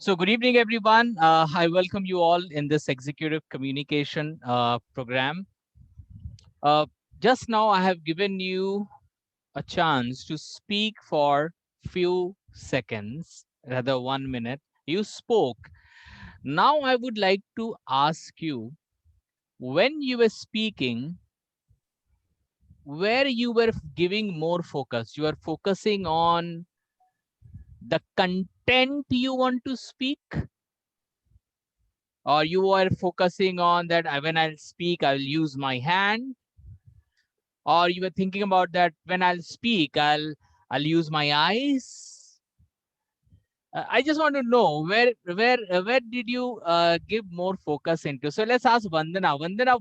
So good evening, everyone. I welcome you all in this executive communication program. Uh, just now, I have given you a chance to speak for few seconds, rather 1 minute. You spoke. Now, I would like to ask you, when you were speaking, where you were giving more focus? You are focusing on the content you want to speak, or you are focusing on that when I'll speak, I'll use my hand, or you were thinking about that when I'll speak, I'll use my eyes. I just want to know where did you give more focus into? So let's ask Vandana. Vandana,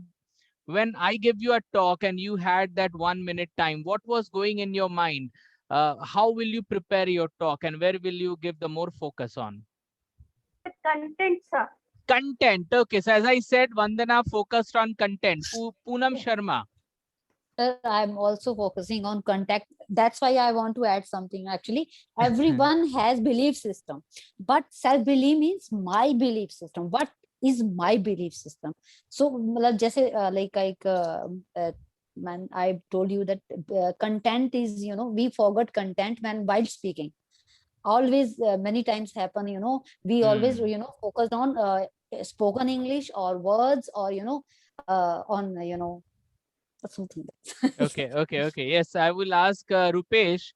when I gave you a talk and you had that 1 minute time, what was going in your mind? How will you prepare your talk, and where will you give the more focus on? The content, sir. Content. Okay, so as I said, Vandana focused on content. Poonam Yes. Sharma. Sir, I'm also focusing on contact. That's why I want to add something. Actually, everyone has belief system, but self-belief means my belief system. What is my belief system? So, मतलब जैसे man, I told you that content is, we forgot content while speaking. Always, many times happen, we always, focused on spoken English or words or, on, something. Okay. Yes, I will ask Rupesh,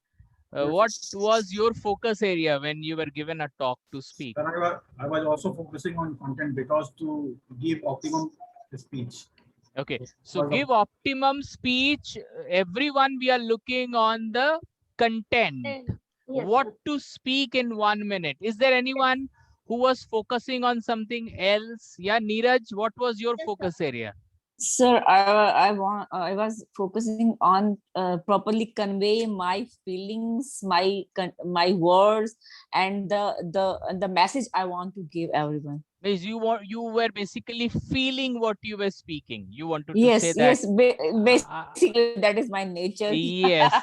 what was your focus area when you were given a talk to speak? I was also focusing on content because to give optimum speech. Okay, so give optimum speech. Everyone, we are looking on the content. Yes, What sir. to speak in 1 minute? Is there anyone who was focusing on something else? Yeah, Neeraj, what was your Yes, sir. focus area? Sir, I was focusing on properly convey my feelings, my words, and the message I want to give everyone. Means you were basically feeling what you were speaking. You wanted to say Yes, that. yes. Basically, that is my nature. Yes,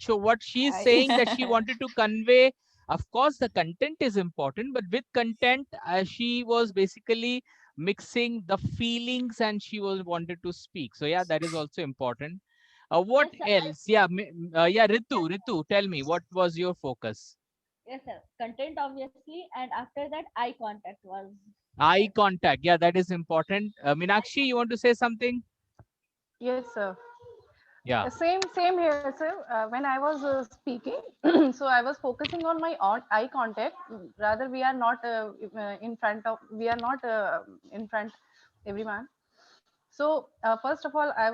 so what she's saying that she wanted to convey, of course, the content is important, but with content, she was basically mixing the feelings and she was wanted to speak. So yeah, that is also important. What Yes, sir. else? Yeah, yeah, Ritu, tell me, what was your focus? Yes, sir. Content, obviously, and after that, eye contact was. Eye contact. Yeah, that is important. Meenakshi, you want to say something? Yes, sir. Yeah. Same here, sir. When I was speaking, so I was focusing on my eye contact. Rather, we are not in front of. We are not in front everyone. So first of all, I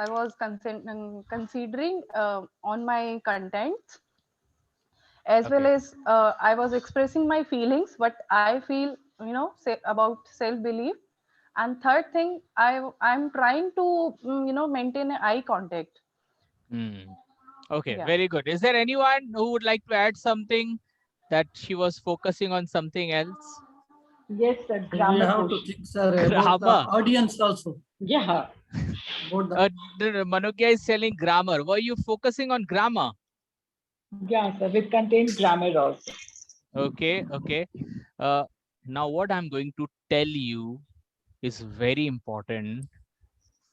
was considering on my content, as well Okay. as I was expressing my feelings, what I feel, say about self belief. And third thing, I'm trying to maintain eye contact. Hmm. Okay, Yeah. very good. Is there anyone who would like to add something that she was focusing on something else? Yes, sir. We Grammar have to question. think, sir, about the Grammar. audience also. Yeah. About the Manokya is telling grammar. Were you focusing on grammar? Yeah, sir. With content grammar also. Okay. Uh, now what I'm going to tell you is very important.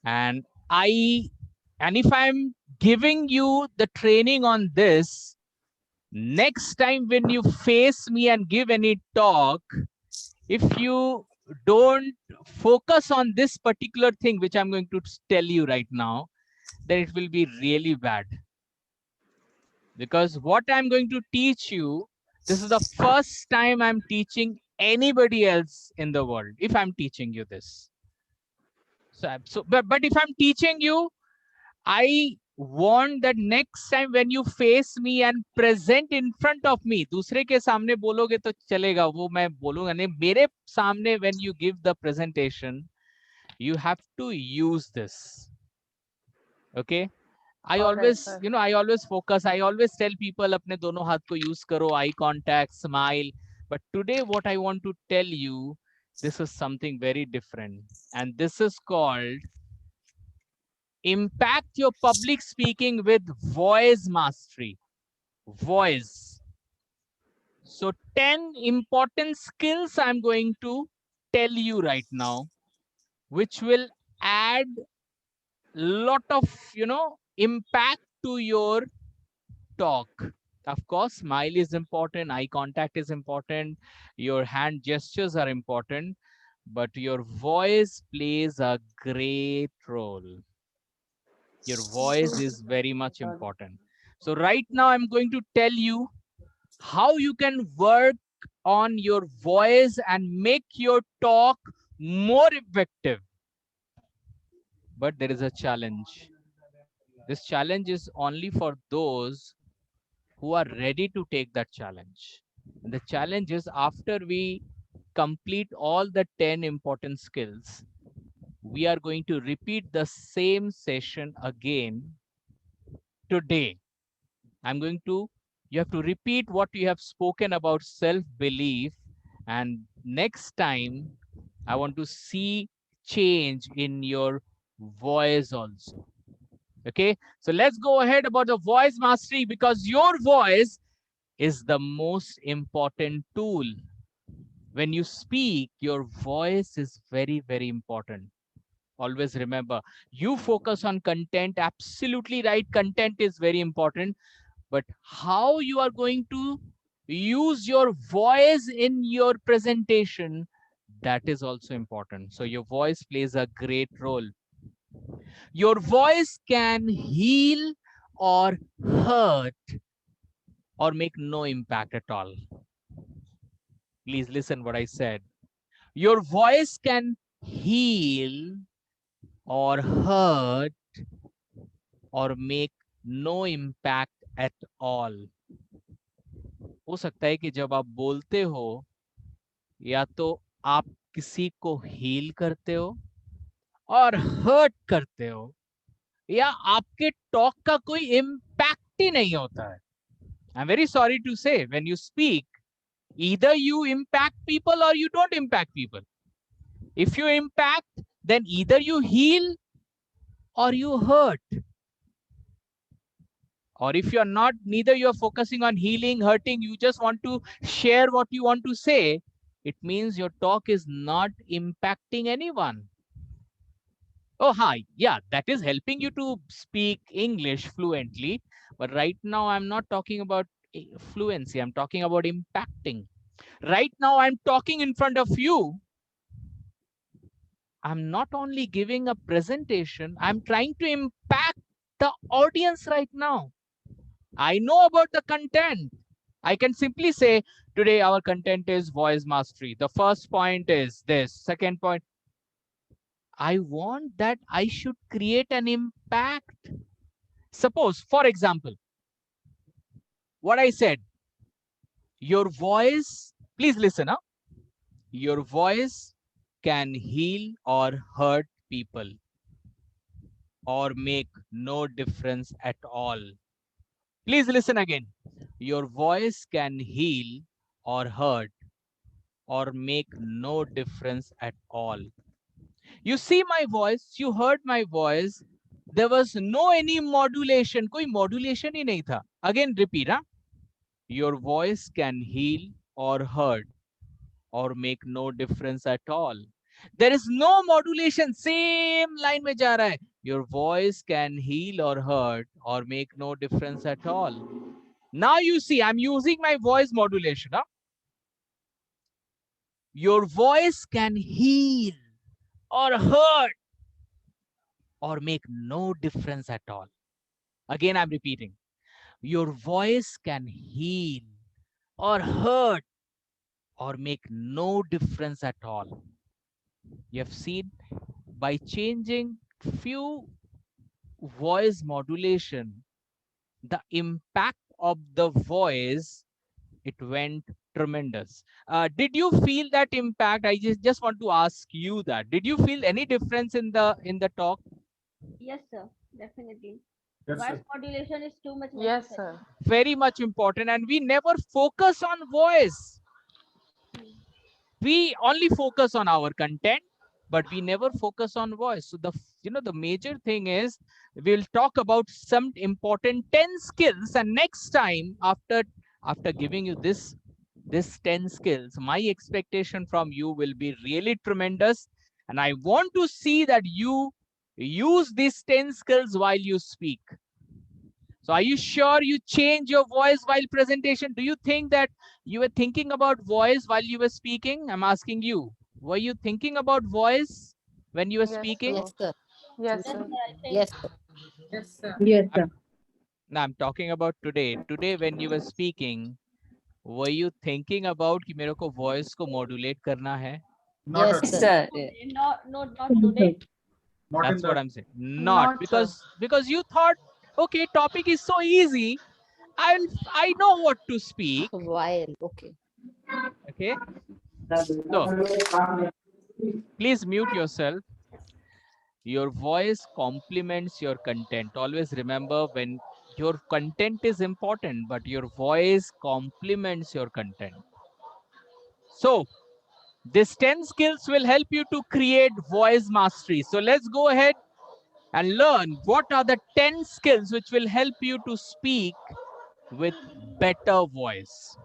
And if I'm giving you the training on this, next time when you face me and give any talk, if you don't focus on this particular thing, which I'm going to tell you right now, then it will be really bad. Because what I'm going to teach you, this is the first time I'm teaching anybody else in the world, if I'm teaching you this. But if I'm teaching you, I want that next time when you face me and present in front of me, दूसरे के सामने बोलोगे तो चलेगा, वो मैं बोलूंगा नहीं, मेरे सामने when you give the presentation, you have to use this. Okay. I All right, always, sir. I always focus. I always tell people अपने दोनों हाथ को use करो, eye contact, smile. But today, what I want to tell you, this is something very different, and this is called impact your public speaking with voice mastery. Voice. So 10 important skills I'm going to tell you right now, which will add lot of, impact to your talk. Of course, smile is important, eye contact is important, your hand gestures are important, but your voice plays a great role. Your voice is very much important. So right now I'm going to tell you how you can work on your voice and make your talk more effective. But there is a challenge. This challenge is only for those who are ready to take that challenge. And the challenge is, after we complete all the 10 important skills, we are going to repeat the same session again today. You have to repeat what you have spoken about self-belief, and next time I want to see change in your voice also. Okay, so let's go ahead about the voice mastery, because your voice is the most important tool. When you speak, your voice is very, very important. Always remember, you focus on content, absolutely right. Content is very important, but how you are going to use your voice in your presentation, that is also important. So your voice plays a great role. Your voice can heal or hurt or make no impact at all. Please listen what I said. Your voice can heal or hurt or make no impact at all. हो सकता है कि जब आप बोलते हो, या तो आप किसी को हील करते हो और हर्ट करते हो, या आपके टॉक का कोई इम्पैक्ट ही नहीं होता है. I am very sorry to say, when you speak, either you impact people or you don't impact people. If you impact, then either you heal or you hurt. Or if you're not, neither you're focusing on healing, hurting, you just want to share what you want to say, it means your talk is not impacting anyone. Oh, hi. Yeah, that is helping you to speak English fluently. But right now, I'm not talking about fluency. I'm talking about impacting. Right now, I'm talking in front of you. I'm not only giving a presentation, I'm trying to impact the audience right now. I know about the content. I can simply say, today our content is voice mastery. The first point is this. Second point, I want that I should create an impact. Suppose, for example, what I said, your voice, please listen, huh? Your voice can heal or hurt people or make no difference at all. Please listen again. Your voice can heal or hurt or make no difference at all. You see my voice, you heard my voice. There was no any modulation. कोई modulation ही नहीं था. Again, repeat, huh? Your voice can heal or hurt or make no difference at all. There is no modulation. Same line में जा रहा है. Your voice can heal or hurt or make no difference at all. Now you see, I'm using my voice modulation. Huh? Your voice can heal or hurt or make no difference at all. Again, I'm repeating. Your voice can heal or hurt or make no difference at all. You have seen, by changing few voice modulation, the impact of the voice, it went tremendous. Did you feel that impact? I just want to ask you that. Did you feel any difference in the talk? Yes, sir. Definitely. Yes, Voice sir. modulation is too much Yes, necessary. sir. Very much important, and we never focus on voice. We only focus on our content, but we never focus on voice. So the major thing is, we'll talk about some important 10 skills, and next time, after giving you this this 10 skills, my expectation from you will be really tremendous. And I want to see that you use these 10 skills while you speak. So are you sure you change your voice while presentation? Do you think that you were thinking about voice while you were speaking? I'm asking you. Were you thinking about voice when you were Yes, speaking? Yes, sir. Yes, Yes, sir. sir, I think. Yes, sir. Yes, sir. Yes, sir. Now I'm talking about today. Today when you were speaking, were you thinking about कि मेरे को voice को modulate करना है? Not Yes, at Yes, all. sir. sir. Not today. Not in That's what that. I'm saying. Not Not, sir. because you thought, okay, topic is so easy. I know what to speak. While, okay. Okay. So please mute yourself. Your voice complements your content. Always remember, when your content is important, but your voice complements your content. So these 10 skills will help you to create voice mastery. So let's go ahead and learn what are the 10 skills which will help you to speak with better voice.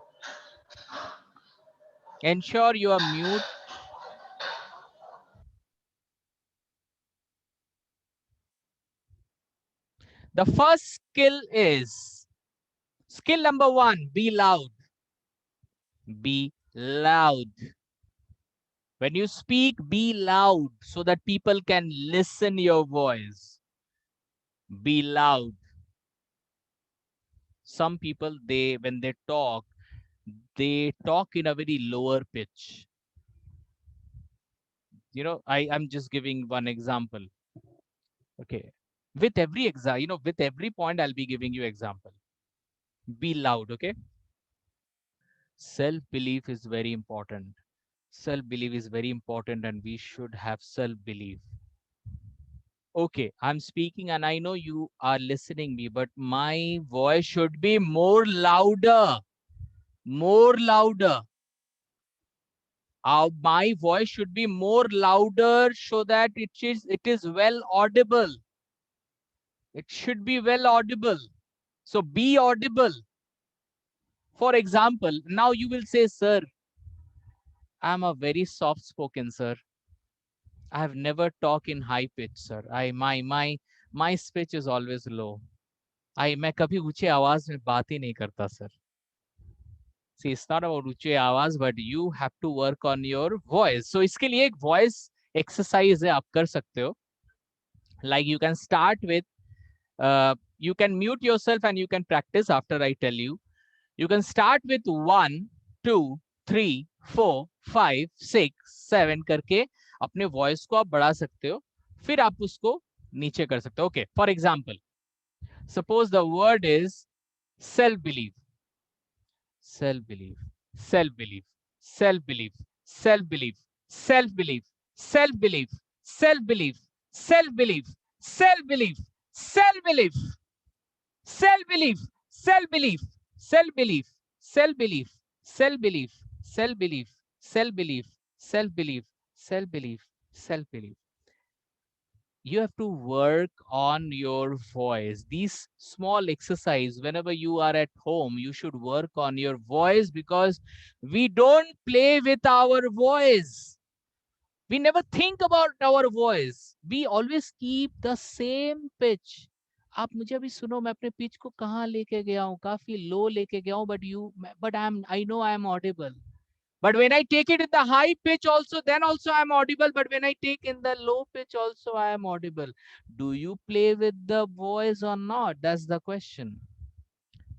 Ensure you are mute. The first skill is skill number 1, be loud. Be loud. When you speak, be loud so that people can listen your voice. Be loud. Some people, when they talk in a very lower pitch. You know, I'm just giving one example. Okay. With every with every point, I'll be giving you example. Be loud, okay? Self-belief is very important. Self-belief is very important, and we should have self-belief. Okay, I'm speaking and I know you are listening me, but my voice should be more louder. More louder. My voice should be more louder so that it is well audible. It should be well audible. So be audible. For example, now you will say, sir, I'm a very soft spoken, sir. I have never talked in high pitch, sir. My speech is always low. मैं कभी ऊंचे आवाज में बात ही नहीं करता, sir. See, it's not about ऊंचे आवाज, but you have to work on your voice. So इसके लिए एक voice exercise है, आप कर सकते हो. Like you can start with, you can mute yourself and you can practice after I tell you. You can start with 1, 2, 3, 4, 5, 6, 7 करके अपने voice को आप बढ़ा सकते हो. फिर आप उसको नीचे कर सकते हो. Okay, for example, suppose the word is self-belief. Self-belief, self-belief, self-belief, self-belief, self-belief, self-belief, self-belief, self-belief, self-belief, self-belief, self-belief, self-belief, self-belief, self-belief, self-belief, self-belief, self-belief, self-belief, self-belief, self-belief. You have to work on your voice. These small exercise, whenever you are at home, you should work on your voice, because we don't play with our voice. We never think about our voice. We always keep the same pitch. आप मुझे अभी सुनो, मैं अपने pitch को कहाँ लेके गया हूँ, काफी लो लेके गया हूँ, but I know I am audible. But when I take it in the high pitch also, then also I am audible. But when I take in the low pitch also, I am audible. Do you play with the voice or not? That's the question.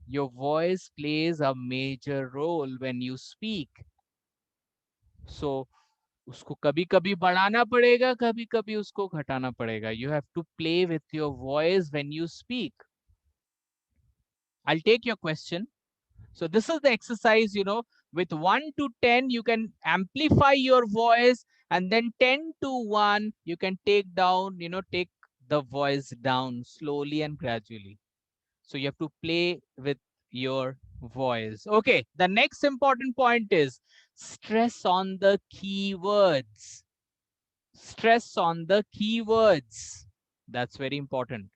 Your voice plays a major role when you speak. So, उसको कभी-कभी बढ़ाना पड़ेगा, कभी-कभी उसको घटाना पड़ेगा. You have to play with your voice when you speak. I'll take your question. So this is the exercise, with 1 to 10, you can amplify your voice, and then 10 to 1, you can take down, take the voice down slowly and gradually. So you have to play with your voice. Okay, the next important point is stress on the keywords. Stress on the keywords. That's very important.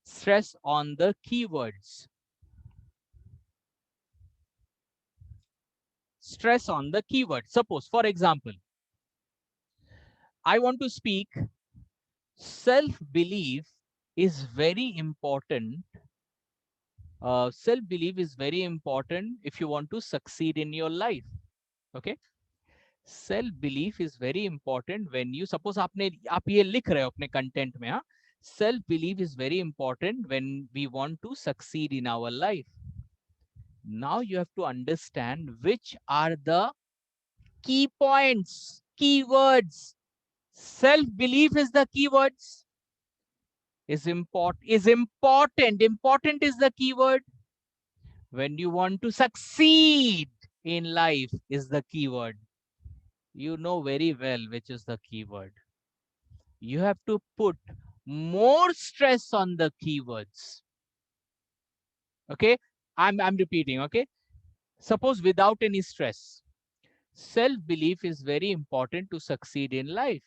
Stress on the keywords. stress on the keyword. Suppose, for example, I want to speak self-belief is very important. Self-belief is very important if you want to succeed in your life. Okay. Self-belief is very important when you, suppose आप ये लिख रहे हो अपने content में, हाँ? Self-belief is very important when we want to succeed in our life. Now you have to understand which are the key points, keywords. Self-belief is the keywords. Important is the keyword. When you want to succeed in life is the keyword. You know very well which is the keyword. You have to put more stress on the keywords. Okay, I'm repeating. Okay, suppose without any stress, self-belief is very important to succeed in life.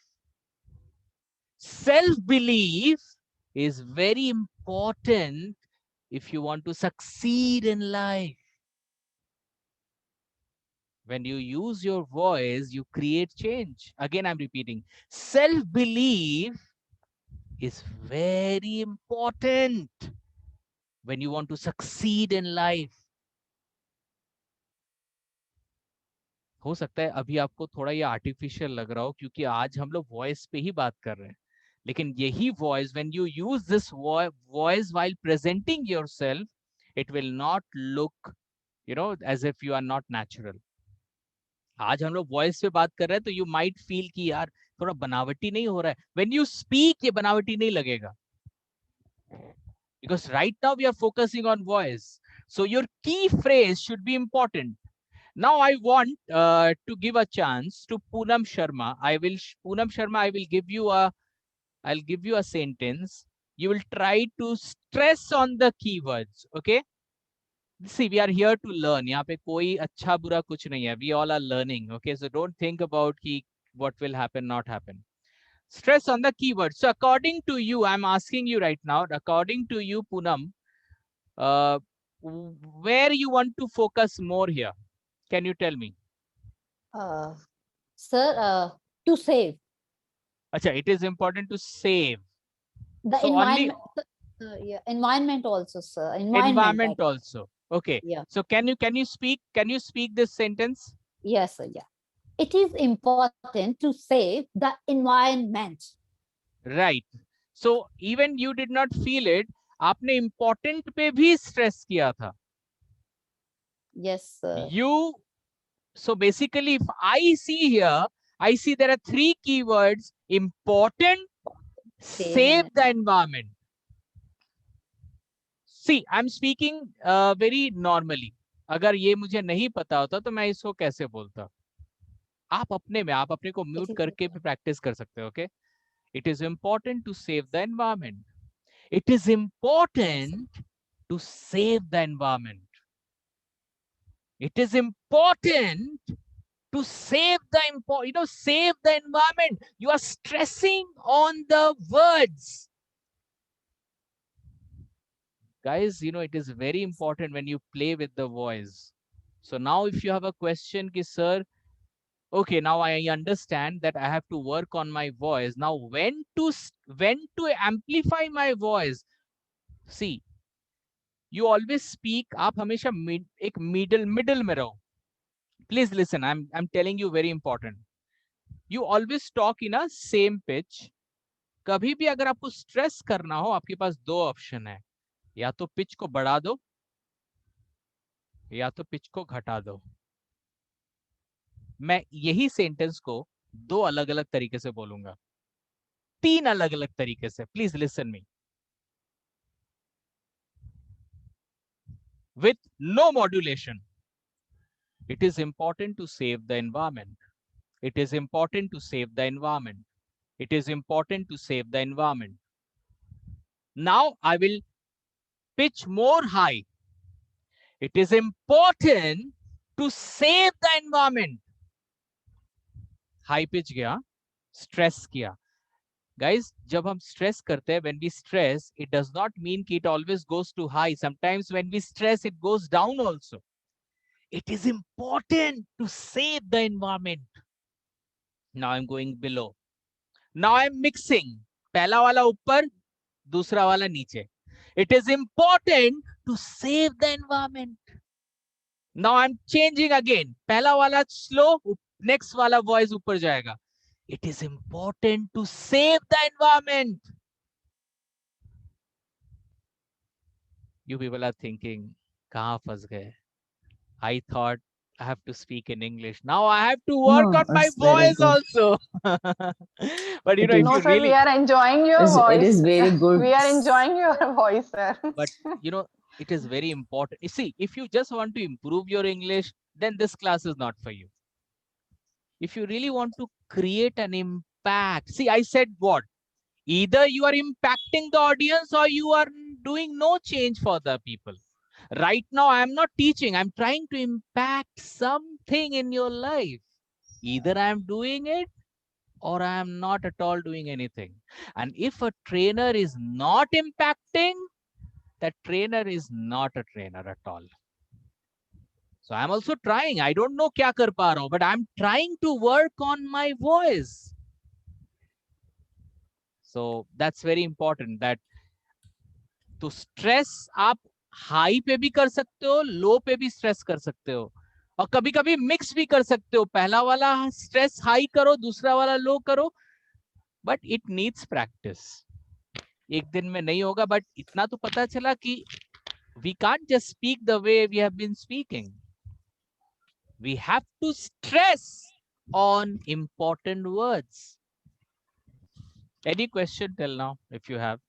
Self-belief is very important if you want to succeed in life. When you use your voice, you create change. Again, I'm repeating. Self-belief is very important when you want to succeed in life. हो सकता है अभी आपको थोड़ा ये artificial लग रहा हो क्योंकि आज हम लोग वॉइस पे ही बात कर रहे हैं, लेकिन यही voice, when you use this voice while presenting yourself, it will not look, as if you are not natural. आज हम लोग वॉइस पे बात कर रहे हैं तो यू माइट फील कि यार थोड़ा बनावटी नहीं हो रहा है. व्हेन यू स्पीक ये बनावटी नहीं लगेगा, because right now we are focusing on voice, so your key phrase should be important. Now I want to give a chance to Poonam Sharma. I will give you a sentence. You will try to stress on the keywords. Okay, see, we are here to learn. यहाँ पे कोई अच्छा बुरा कुछ नहीं है. We all are learning. Okay, so don't think about what will happen, not happen. Stress on the keyword. So according to you, I'm asking you right now, according to you, Poonam, where you want to focus more here? Can you tell me? Sir, to save. Acha, it is important to save. The So environment, yeah, environment also, sir. Environment also. Okay. Yeah. So can you speak this sentence? Yes, sir. Yeah. It is important to save the environment. Right. So even you did not feel it, आपने important पे भी stress किया था. Yes, sir. So basically, if I see here, I see there are 3 keywords: important, save the environment. See, I'm speaking very normally. अगर ये मुझे नहीं पता होता तो मैं इसको कैसे बोलता? आप अपने को म्यूट करके भी प्रैक्टिस कर सकते हो. Okay, it is important to save the environment. It is important to save the environment. It is important to save the save the environment. You are stressing on the words. Guys, it is very important when you play with the voice. So now if you have a question, ki sir, okay, now I understand that I have to work on my voice. Now when to amplify my voice? See, you always speak, आप हमेशा एक middle में रहो. Please listen, I'm telling you very important. You always talk in a same pitch. कभी भी अगर आपको stress करना हो, आपके पास 2 ऑप्शन है. या तो पिच को बढ़ा दो या तो पिच को घटा दो. मैं यही सेंटेंस को 2 अलग-अलग तरीके से बोलूंगा, 3 अलग-अलग तरीके से. Please listen me. With no modulation. It is important to save the environment. It is important to save the environment. It is important to save the environment. Now I will pitch more high. It is important to save the environment. High pitch गया, stress किया. Guys, जब हम stress करते हैं, when we stress, it does not mean कि it always goes to high. Sometimes when we stress, it goes down also. It is important to save the environment. Now I'm going below. Now I'm mixing. पहला वाला ऊपर, दूसरा वाला नीचे. It is important to save the environment. Now I'm changing again. पहला वाला slow, next वाला voice ऊपर जाएगा. It is important to save the environment. You people are thinking, कहाँ फंस गए? I thought I have to speak in English. Now I have to work No, on my it's very voice good. also. But you It know, if is- No, you sir, really, we are enjoying your It voice. is very good. We are enjoying your voice, sir. but you know, it is very important. You see, if you just want to improve your English, then this class is not for you. If you really want to create an impact, see, I said what? Either you are impacting the audience or you are doing no change for the people. Right now, I am not teaching. I'm trying to impact something in your life. Either I am doing it or I am not at all doing anything. And if a trainer is not impacting, that trainer is not a trainer at all. So I'm also trying. I don't know kya kar pa raha hu, but I'm trying to work on my voice. So that's very important. That to stress आप high पे भी कर सकते हो, लो पे भी stress कर सकते हो, और कभी कभी मिक्स भी कर सकते हो. पहला वाला स्ट्रेस हाई करो, दूसरा वाला लो करो, बट इट नीड्स प्रैक्टिस. एक दिन में नहीं होगा, बट इतना तो पता चला कि we can't just speak the way we have been speaking. We have to stress on important words. Any question till now, if you have?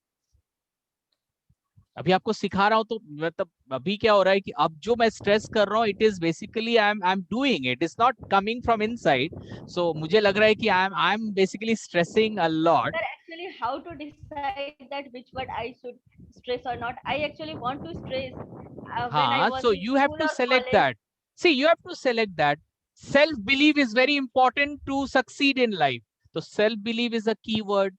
अभी आपको सिखा रहा हूं तो मतलब अभी क्या हो रहा है कि अब जो मैं स्ट्रेस कर रहा हूं, it is basically I am doing it, is not coming from inside. So मुझे लग रहा है कि I am basically stressing a lot. Sir, actually, how to decide that which word I should stress or not? I actually want to stress when I हाँ, was so in you have school to or select college. that. See, you have to select that. Self belief is very important to succeed in life. So self belief is a keyword.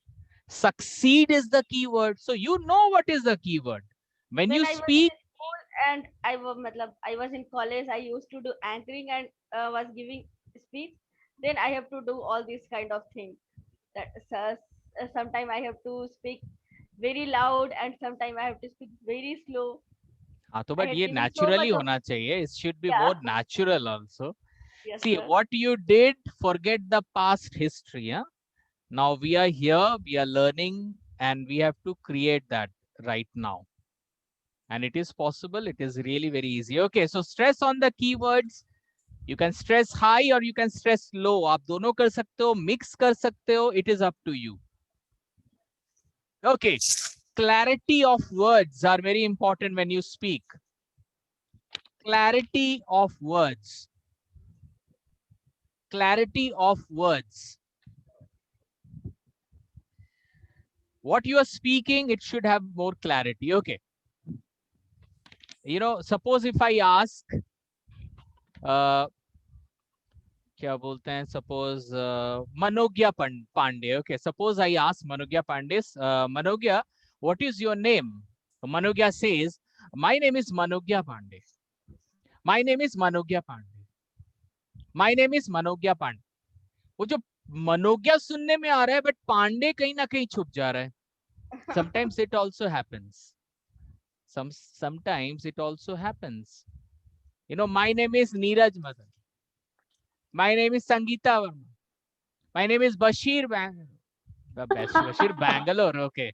Succeed is the keyword. So you know what is the keyword. When When you I was speak, in school and I was in college, I used to do anchoring and was giving speech. Then I have to do all these kind of things. That sometimes I have to speak very loud and sometimes I have to speak very slow. हाँ, तो I but had ये given so naturally much of होना चाहिए. It should be yeah. more natural also. Yes, See, sir. what you did, forget the past history. Huh? Now we are here, we are learning, and we have to create that right now. And it is possible. It is really very easy. Okay, so stress on the keywords. You can stress high or you can stress low. आप दोनों कर सकते हो, mix कर सकते हो. It is up to you. Okay, clarity of words are very important when you speak. Clarity of words. Clarity of words. What you are speaking, it should have more clarity. Okay. You know, suppose if I ask, क्या बोलते हैं, suppose Manogya Pandey. Okay, suppose I ask Manogya Pandey, Manogya, what is your name? Manogya says, my name is Manogya Pandey. My name is Manogya Pandey. My name is Manogya Pandey. वो जो मनोज्ञा सुनने में आ रहा है, but Pandey कहीं ना कहीं छुप जा रहा है. Sometimes it also happens. Sometimes it also happens. You know, my name is Neeraj Madan. My name is Sangeeta Verma. My name is Bashir Bashir Bangalore. Okay.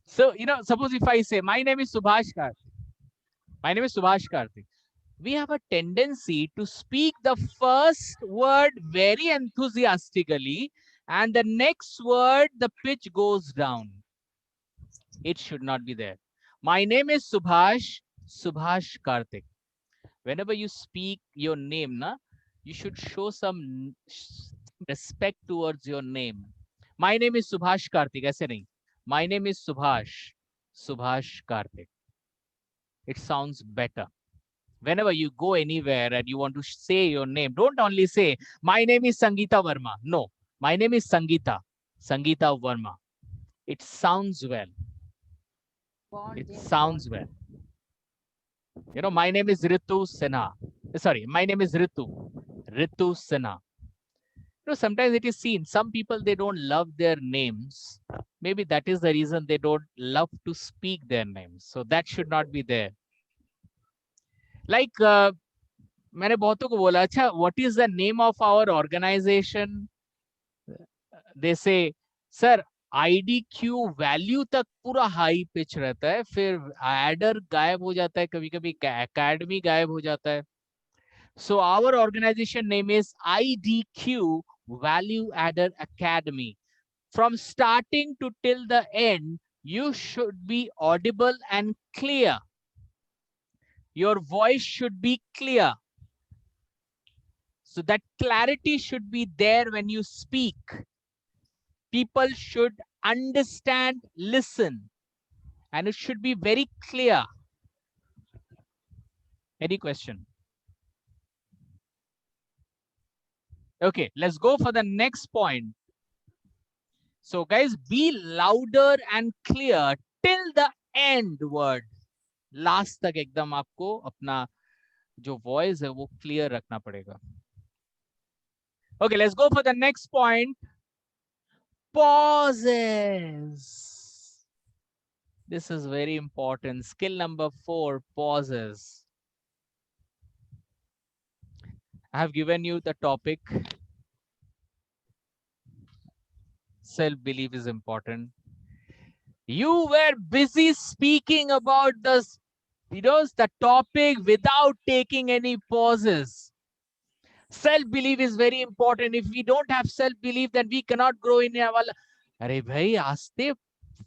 So, you know, suppose if I say, my name is Subhash Karthik. My name is Subhash Karthik. We have a tendency to speak the first word very enthusiastically, and the next word, the pitch goes down. It should not be there. My name is Subhash Karthik. Whenever you speak your name, you should show some respect towards your name. My name is Subhash Karthik. ऐसे नहीं. My name is Subhash Karthik. It sounds better. Whenever you go anywhere and you want to say your name, don't only say, my name is Sangeeta Verma. No, my name is Sangeeta Verma. It sounds well. It sounds well. You know, my name is Ritu Sinha. Sorry, my name is Ritu. Ritu Sinha. You know, sometimes it is seen, some people, they don't love their names. Maybe that is the reason they don't love to speak their names. So that should not be there. Like, मैंने बहुतों को बोला, अच्छा, what is the name of our organization? They say, sir, IDQ value तक पूरा high pitch रहता है, फिर एडर गायब हो जाता है, कभी कभी एकेडमी गायब हो जाता है. So our organization name is IDQ, Value Adder Academy. From starting to till the end, you should be audible and clear. Your voice should be clear. So that clarity should be there when you speak. People should understand, listen, and it should be very clear. Any question? Okay, let's go for the next point. So guys, be louder and clear till the end word. Last तक एकदम आपको अपना जो voice है वो clear रखना पड़ेगा. Okay, let's go for the next point. Pauses. This is very important. Skill number 4, pauses. I have given you the topic. Self-belief is important. You were busy speaking about the topic without taking any pauses. Self-belief is very important. If we don't have self-belief, then we cannot grow in our. अरे भाई, आस्ते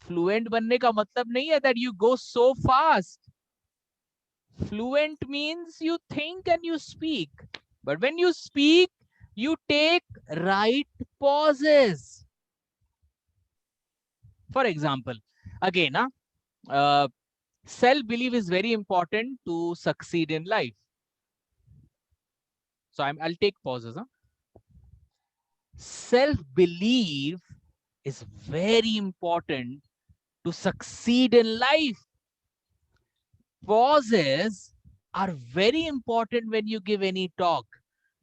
fluent बनने का मतलब नहीं है that you go so fast. Fluent means you think and you speak. But when you speak, you take right pauses. For example, again, self-belief is very important to succeed in life. So I'll take pauses. Self-belief is very important to succeed in life. Pauses are very important when you give any talk,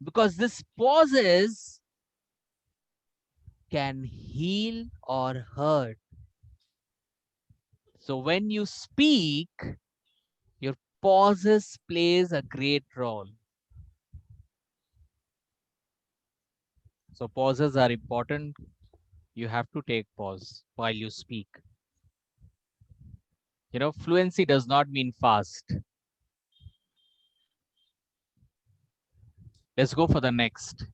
because this pauses can heal or hurt. So when you speak, your pauses plays a great role. So pauses are important. You have to take pause while you speak. You know, fluency does not mean fast. Let's go for the next.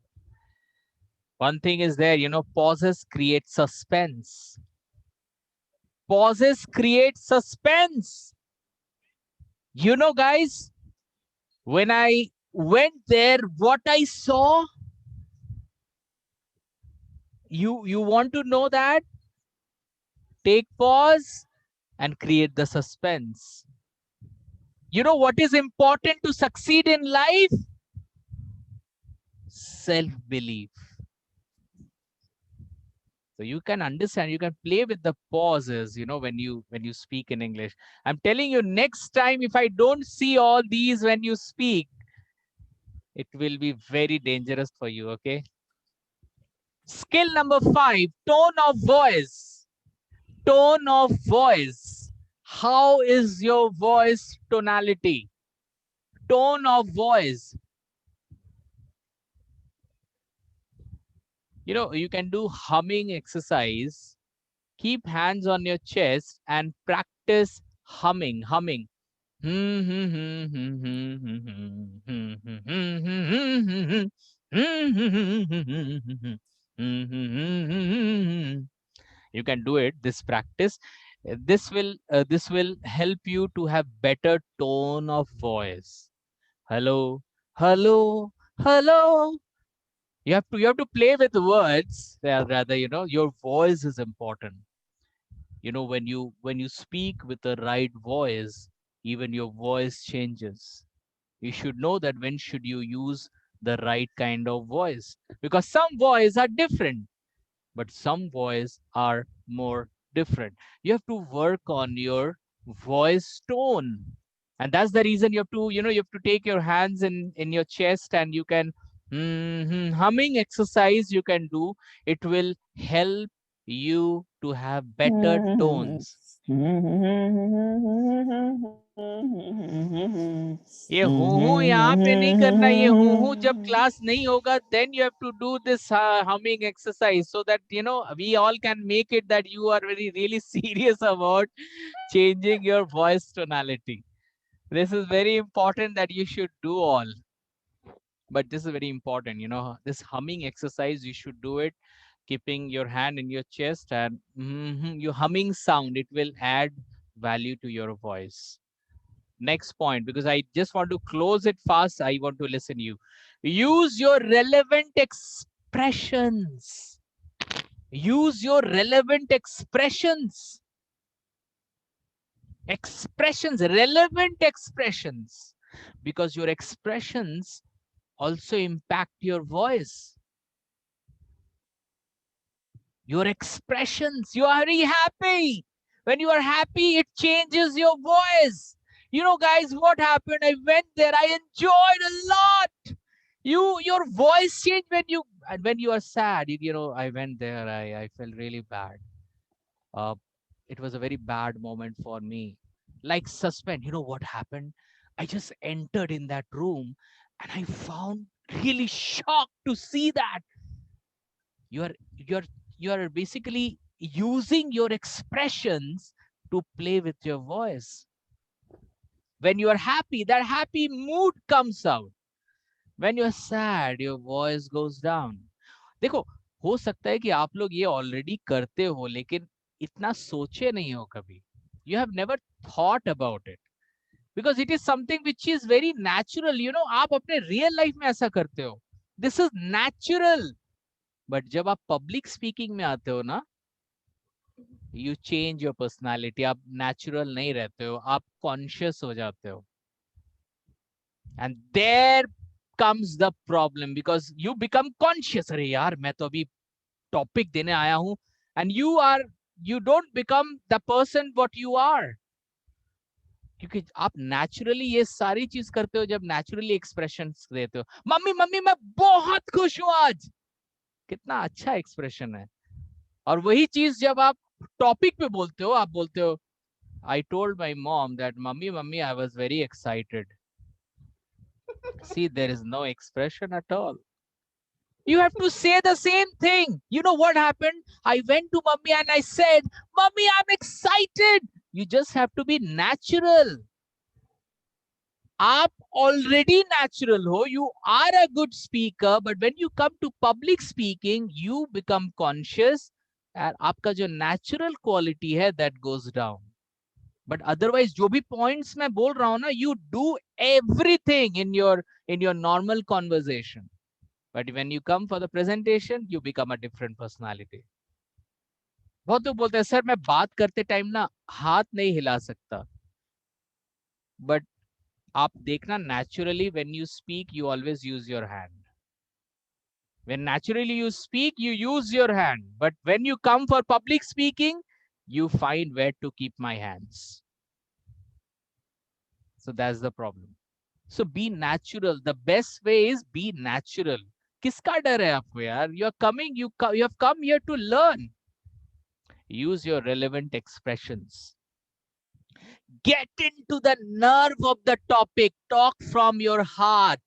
One thing is there, you know, pauses create suspense. Pauses create suspense. You know, guys, when I went there, what I saw, you want to know that? Take pause and create the suspense. You know what is important to succeed in life? Self-belief. So you can understand, you can play with the pauses, you know, when you speak in English. I'm telling you, next time, if I don't see all these when you speak, it will be very dangerous for you, okay? Skill number 5, tone of voice. Tone of voice. How is your voice tonality? Tone of voice. You know, you can do humming exercise. Keep hands on your chest and practice humming. You can do it, this practice. This will help you to have better tone of voice. Hello, hello, hello. You have to play with words. Rather, you know, your voice is important. You know, when you speak with the right voice, even your voice changes. You should know that when should you use the right kind of voice, because some voice are different, but some voice are more different. You have to work on your voice tone. And that's the reason you have to, you have to take your hands in your chest, and you can humming exercise you can do. It will help you to have better tones. ये हूँ यहाँ पे नहीं करना, ये हूँ जब class नहीं होगा, then you have to do this humming exercise, so that we all can make it that you are really serious about changing your voice tonality. This is very important that you should do all. But this is very important, this humming exercise, you should do it keeping your hand in your chest, and your humming sound, it will add value to your voice. Next point, because I just want to close it fast, I want to listen you. Use your relevant expressions. Use your relevant expressions. Relevant expressions, because your expressions also impact your voice. Your expressions, you are very happy. When you are happy, it changes your voice. Guys, what happened? I went there, I enjoyed a lot. Your voice changed when you are sad. I went there, I felt really bad. It was a very bad moment for me. Like suspense, what happened? I just entered in that room and I found really shocked to see that you are basically using your expressions to play with your voice. When you are happy, that happy mood comes out. When you're sad, your voice goes down. देखो, हो सकता है कि आप लोग ये already करते हो, लेकिन इतना सोचे नहीं हो कभी. You have never thought about it, because it is something which is very natural. आप अपने real life में ऐसा करते हो. This is natural. But जब आप public speaking में आते हो ना, you change your personality. आप natural नहीं रहते हो, आप conscious हो जाते हो. And there comes the problem, because you become conscious. अरे यार, मैं तो अभी topic देने आया हूँ, and you don't become the person what you are. क्योंकि आप naturally ये सारी चीज करते हो जब naturally expressions देते हो. मम्मी मम्मी मैं बहुत खुश हूँ आज. कितना अच्छा expression है. और वही चीज जब आप topic पे बोलते हो, आप बोलते हो, I told my mom that mummy, I was very excited. See, there is no expression at all. You have to say the same thing. You know what happened? I went to mummy and I said, Mummy, I'm excited. You just have to be natural. आप already natural हो, you are a good speaker, but when you come to public speaking, you become conscious, and आपका जो natural quality है, that goes down. But otherwise, जो भी points मैं बोल रहा हूँ ना, you do everything in your normal conversation. But when you come for the presentation, you become a different personality. बहुत लोग बोलते हैं, सर मैं बात करते टाइम ना हाथ नहीं हिला सकता. But आप देखना, naturally when you speak, you always use your hand. When naturally you speak, you use your hand. But when you come for public speaking, you find where to keep my hands. So that's the problem. So be natural. The best way is be natural. किसका डर है आपको यार? You are coming, you have come here to learn. Use your relevant expressions. Get into the nerve of the topic. Talk from your heart.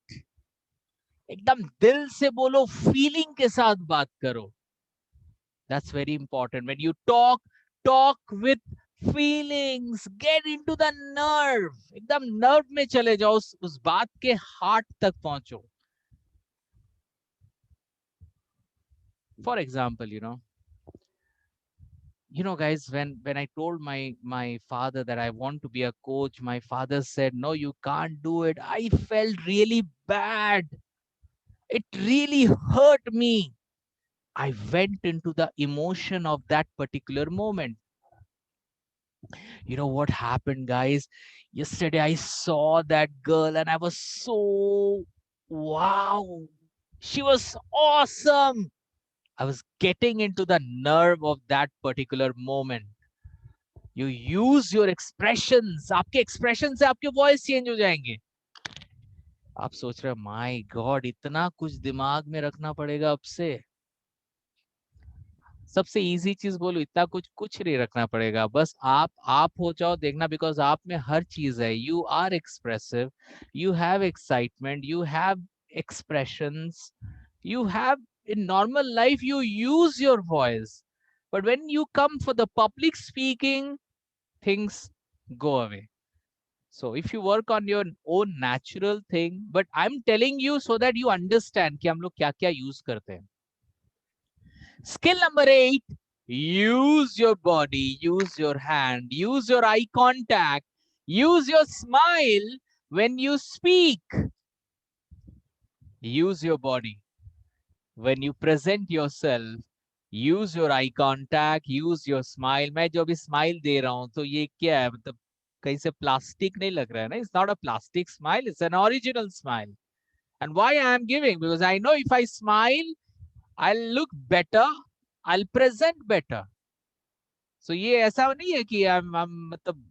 एकदम दिल से बोलो, feeling के साथ बात करो. That's very important. When you talk with feelings. Get into the nerve. एकदम nerve में चले जाओ, उस बात के heart तक पहुंचो. For example, guys, when I told my father that I want to be a coach, my father said, no, you can't do it. I felt really bad. It really hurt me. I went into the emotion of that particular moment. You know what happened, guys? Yesterday I saw that girl and I was so, wow, she was awesome. I was getting into the nerve of that particular moment. You use your expressions. आपके expression से आपके voice change हो जाएंगे. आप सोच रहे हो my God, इतना कुछ दिमाग में रखना पड़ेगा अब से. सबसे इजी चीज बोलूं, इतना कुछ नहीं रखना पड़ेगा. बस आप हो जाओ, देखना, बिकॉज आप में हर चीज है. You are expressive, you have excitement, you have expressions, you have in normal life, you use your voice, but when you come for the public speaking, things go away. So if you work on your own natural thing, but I'm telling you so that you understand कि हम लोग क्या क्या use करते हैं. Skill number 8, use your body, use your hand, use your eye contact, use your smile when you speak. Use your body. When you present yourself, use your eye contact, use your smile. मैं जो भी smile दे रहा हूँ, तो ये क्या है? मतलब कहीं से plastic नहीं लग रहा है ना? It's not a plastic smile, it's an original smile. And why I am giving? Because I know if I smile, I'll look better, I'll present better. So ये ऐसा नहीं है कि मतलब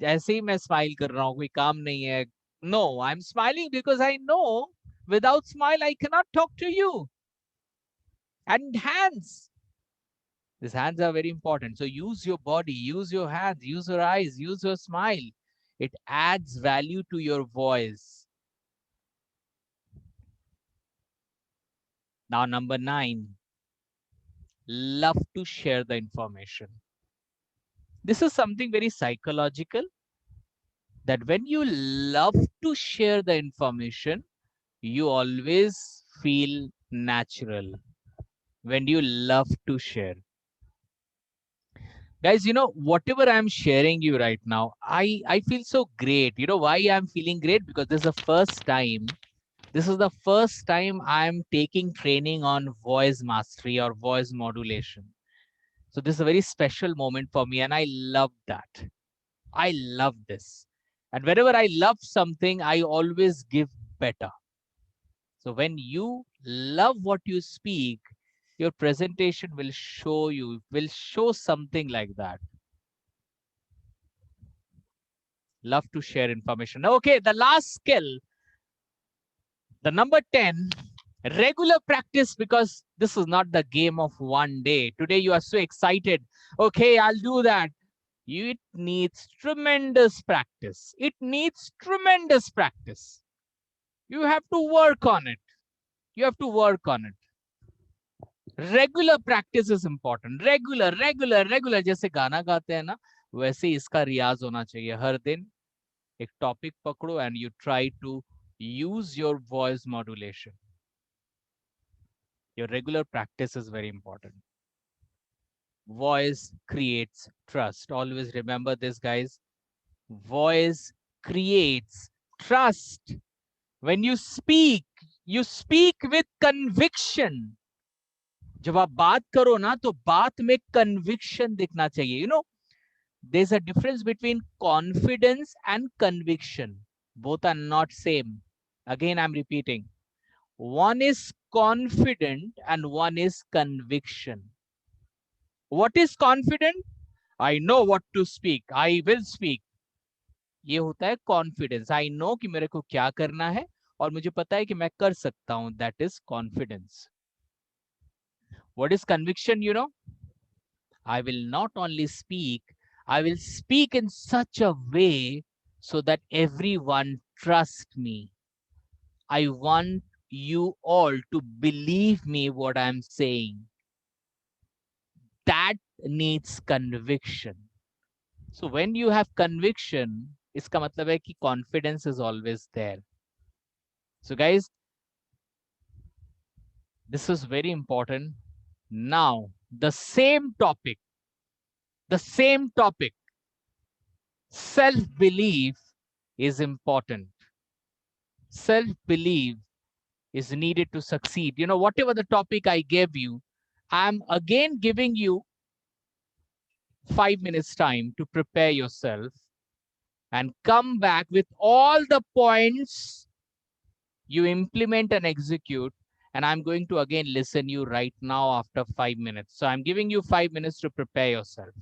ऐसे ही मैं smile कर रहा हूँ, कोई काम नहीं है. No, I'm smiling because I know without smile I cannot talk to you. And hands. These hands are very important. So use your body, use your hands, use your eyes, use your smile. It adds value to your voice. Now, number 9, love to share the information. This is something very psychological, that when you love to share the information, you always feel natural. When you love to share. Guys, you know, whatever I'm sharing you right now, I feel so great. You know why I'm feeling great? Because this is the first time I'm taking training on voice mastery or voice modulation. So this is a very special moment for me, and I love that. I love this. And whenever I love something, I always give better. So when you love what you speak, your presentation will show something like that. Love to share information. Okay, the last skill, the number 10, regular practice, because this is not the game of one day. Today you are so excited. Okay, I'll do that. It needs tremendous practice. It needs tremendous practice. You have to work on it. You have to work on it. Regular practice is important. Regular. जैसे गाना गाते हैं ना, वैसे इसका रियाज होना चाहिए. हर दिन एक टॉपिक पकड़ो and you try to use your voice modulation. Your regular practice is very important. Voice creates trust. Always remember this, guys. Voice creates trust. When you speak with conviction. जब आप बात करो ना, तो बात में conviction दिखना चाहिए. You know, there's a difference between confidence and conviction. Both are not same. Again, I'm repeating. One is confident and one is conviction. What is confident? I know what to speak. I will speak. ये होता है confidence. I know कि मेरे को क्या करना है और मुझे पता है कि मैं कर सकता हूँ. That is confidence. What is conviction, you know? I will not only speak, I will speak in such a way so that everyone trusts me. I want you all to believe me what I'm saying. That needs conviction. So when you have conviction, इसका मतलब है कि confidence is always there. So guys, this is very important. Now, the same topic, self-belief is important. Self-belief is needed to succeed. You know, whatever the topic I gave you, I'm again giving you 5 minutes time to prepare yourself and come back with all the points you implement and execute. And I'm going to again listen you right now after 5 minutes. So I'm giving you 5 minutes to prepare yourself.